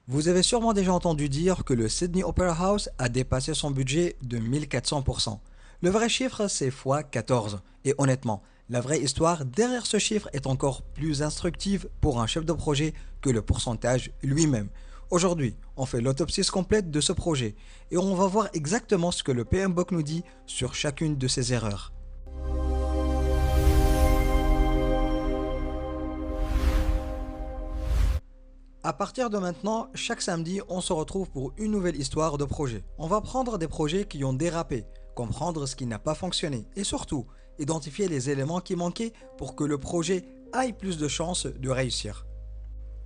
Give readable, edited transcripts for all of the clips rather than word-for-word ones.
Vous avez sûrement déjà entendu dire que le Sydney Opera House a dépassé son budget de 1400%. Le vrai chiffre, c'est x 14. Et honnêtement, la vraie histoire derrière ce chiffre est encore plus instructive pour un chef de projet que le pourcentage lui-même. Aujourd'hui, on fait l'autopsie complète de ce projet et on va voir exactement ce que le PMBOK nous dit sur chacune de ces erreurs. À partir de maintenant, chaque samedi, on se retrouve pour une nouvelle histoire de projet. On va prendre des projets qui ont dérapé, comprendre ce qui n'a pas fonctionné et surtout, identifier les éléments qui manquaient pour que le projet ait plus de chances de réussir.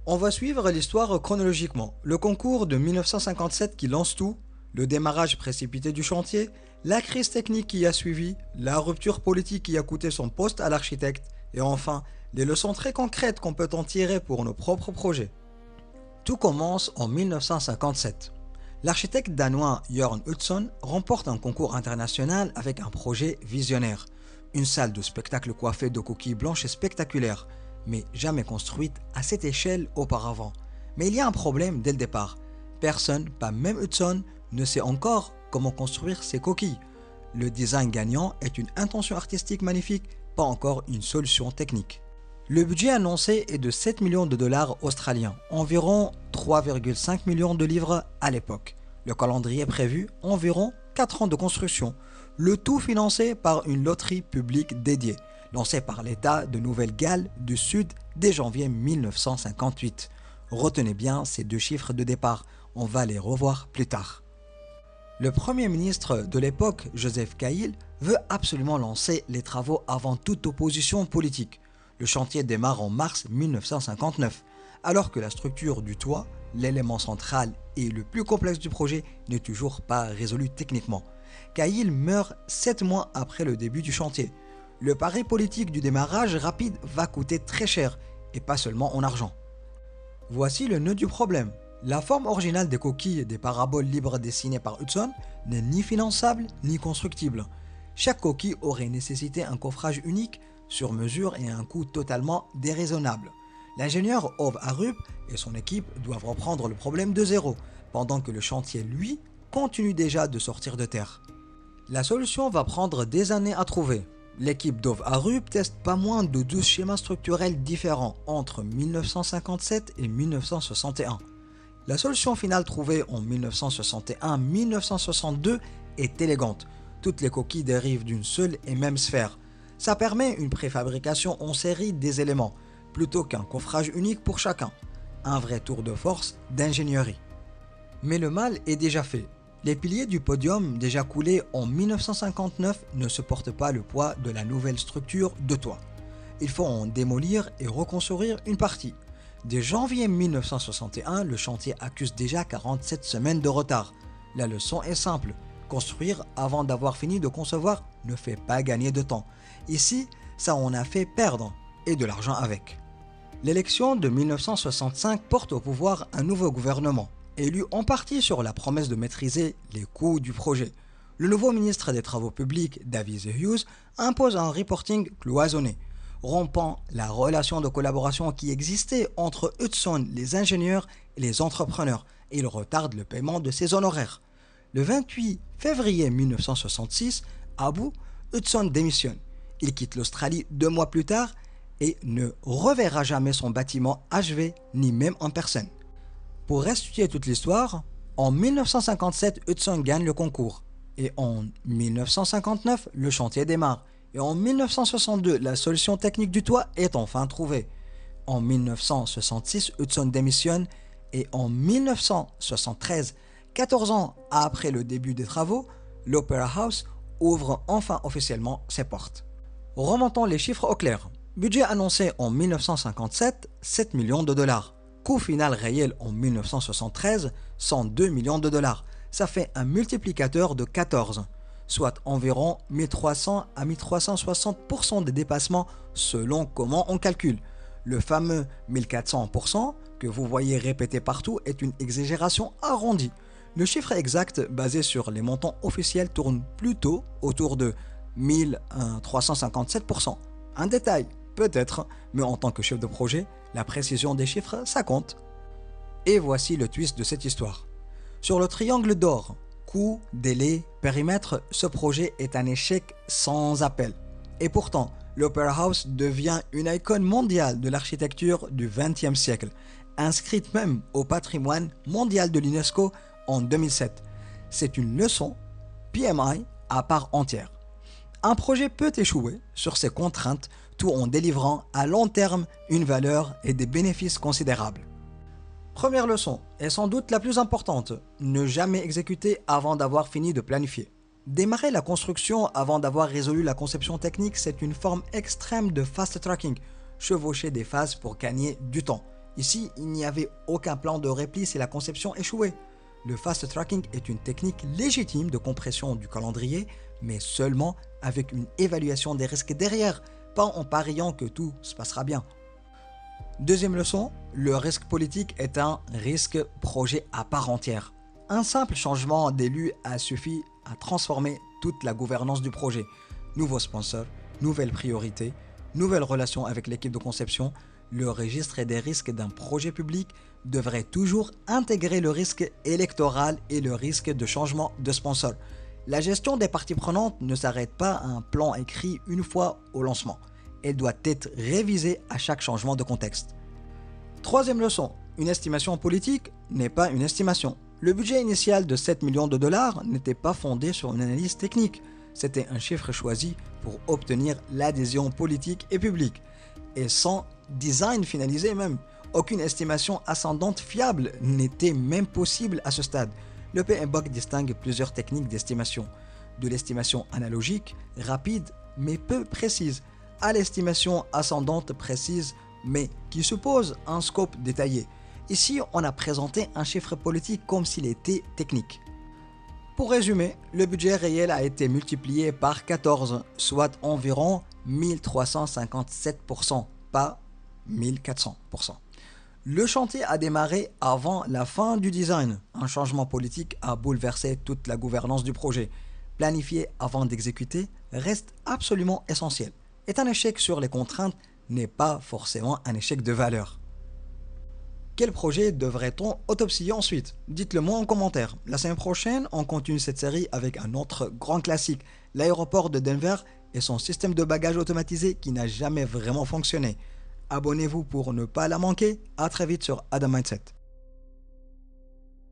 On va suivre l'histoire chronologiquement. Le concours de 1957 qui lance tout, le démarrage précipité du chantier, la crise technique qui a suivi, la rupture politique qui a coûté son poste à l'architecte et enfin, les leçons très concrètes qu'on peut en tirer pour nos propres projets. Tout commence en 1957. L'architecte danois Jørn Utzon remporte un concours international avec un projet visionnaire. Une salle de spectacle coiffée de coquilles blanches et spectaculaires, mais jamais construite à cette échelle auparavant. Mais il y a un problème dès le départ. Personne, pas même Utzon, ne sait encore comment construire ces coquilles. Le design gagnant est une intention artistique magnifique, pas encore une solution technique. Le budget annoncé est de 7 millions de dollars australiens, environ 3,5 millions de livres à l'époque. Le calendrier prévu, environ 4 ans de construction, le tout financé par une loterie publique dédiée, lancée par l'État de Nouvelle-Galles du Sud dès janvier 1958. Retenez bien ces deux chiffres de départ, on va les revoir plus tard. Le Premier ministre de l'époque, Joseph Cahill, veut absolument lancer les travaux avant toute opposition politique. Le chantier démarre en mars 1959, alors que la structure du toit, l'élément central et le plus complexe du projet, n'est toujours pas résolu techniquement. Cahill meurt 7 mois après le début du chantier. Le pari politique du démarrage rapide va coûter très cher, et pas seulement en argent. Voici le nœud du problème. La forme originale des coquilles des paraboles libres dessinées par Utzon n'est ni finançable ni constructible. Chaque coquille aurait nécessité un coffrage unique sur mesure et à un coût totalement déraisonnable. L'ingénieur Ove Arup et son équipe doivent reprendre le problème de zéro, pendant que le chantier, lui, continue déjà de sortir de terre. La solution va prendre des années à trouver. L'équipe d'Ove Arup teste pas moins de 12 schémas structurels différents entre 1957 et 1961. La solution finale trouvée en 1961-1962 est élégante. Toutes les coquilles dérivent d'une seule et même sphère. Ça permet une préfabrication en série des éléments, plutôt qu'un coffrage unique pour chacun. Un vrai tour de force d'ingénierie. Mais le mal est déjà fait. Les piliers du podium déjà coulés en 1959 ne supportent pas le poids de la nouvelle structure de toit. Il faut en démolir et reconstruire une partie. Dès janvier 1961, le chantier accuse déjà 47 semaines de retard. La leçon est simple. Construire avant d'avoir fini de concevoir ne fait pas gagner de temps. Ici, ça en a fait perdre, et de l'argent avec. L'élection de 1965 porte au pouvoir un nouveau gouvernement, élu en partie sur la promesse de maîtriser les coûts du projet. Le nouveau ministre des Travaux publics, David Hughes, impose un reporting cloisonné, rompant la relation de collaboration qui existait entre Utzon, les ingénieurs et les entrepreneurs, et il retarde le paiement de ses honoraires. Le 28 février 1966, à bout, Utzon démissionne. Il quitte l'Australie 2 mois plus tard et ne reverra jamais son bâtiment achevé ni même en personne. Pour restituer toute l'histoire, en 1957, Utzon gagne le concours et en 1959, le chantier démarre et en 1962, la solution technique du toit est enfin trouvée. En 1966, Utzon démissionne et en 1973, 14 ans après le début des travaux, l'Opera House ouvre enfin officiellement ses portes. Remontons les chiffres au clair. Budget annoncé en 1957, 7 millions de dollars. Coût final réel en 1973, 102 millions de dollars. Ça fait un multiplicateur de 14, soit environ 1300 à 1360% des dépassements selon comment on calcule. Le fameux 1400% que vous voyez répété partout est une exagération arrondie. Le chiffre exact basé sur les montants officiels tourne plutôt autour de 1357%. Un détail, peut-être, mais en tant que chef de projet, la précision des chiffres, ça compte. Et voici le twist de cette histoire. Sur le triangle d'or, coût, délai, périmètre, ce projet est un échec sans appel. Et pourtant, l'Opera House devient une icône mondiale de l'architecture du XXe siècle, inscrite même au patrimoine mondial de l'UNESCO en 2007. C'est une leçon PMI à part entière. Un projet peut échouer sur ses contraintes tout en délivrant à long terme une valeur et des bénéfices considérables. Première leçon, et sans doute la plus importante, ne jamais exécuter avant d'avoir fini de planifier. Démarrer la construction avant d'avoir résolu la conception technique, c'est une forme extrême de fast tracking, chevaucher des phases pour gagner du temps. Ici, il n'y avait aucun plan de repli si la conception échouait. Le fast tracking est une technique légitime de compression du calendrier, mais seulement avec une évaluation des risques derrière, pas en pariant que tout se passera bien. Deuxième leçon, le risque politique est un risque projet à part entière. Un simple changement d'élu a suffi à transformer toute la gouvernance du projet. Nouveaux sponsors, nouvelles priorités, nouvelles relations avec l'équipe de conception. Le registre des risques d'un projet public devrait toujours intégrer le risque électoral et le risque de changement de sponsor. La gestion des parties prenantes ne s'arrête pas à un plan écrit une fois au lancement. Elle doit être révisée à chaque changement de contexte. Troisième leçon, une estimation politique n'est pas une estimation. Le budget initial de 7 millions de dollars n'était pas fondé sur une analyse technique. C'était un chiffre choisi pour obtenir l'adhésion politique et publique. Et sans design finalisé même, aucune estimation ascendante fiable n'était même possible à ce stade. Le PMBOK distingue plusieurs techniques d'estimation. De l'estimation analogique, rapide, mais peu précise, à l'estimation ascendante précise, mais qui suppose un scope détaillé. Ici, on a présenté un chiffre politique comme s'il était technique. Pour résumer, le budget réel a été multiplié par 14, soit environ 1357%, pas 1400%. Le chantier a démarré avant la fin du design. Un changement politique a bouleversé toute la gouvernance du projet. Planifier avant d'exécuter reste absolument essentiel. Et un échec sur les contraintes n'est pas forcément un échec de valeur. Quel projet devrait-on autopsier ensuite? Dites-le moi en commentaire. La semaine prochaine, on continue cette série avec un autre grand classique, l'aéroport de Denver et son système de bagages automatisé qui n'a jamais vraiment fonctionné. Abonnez-vous pour ne pas la manquer. À très vite sur Adam Mindset.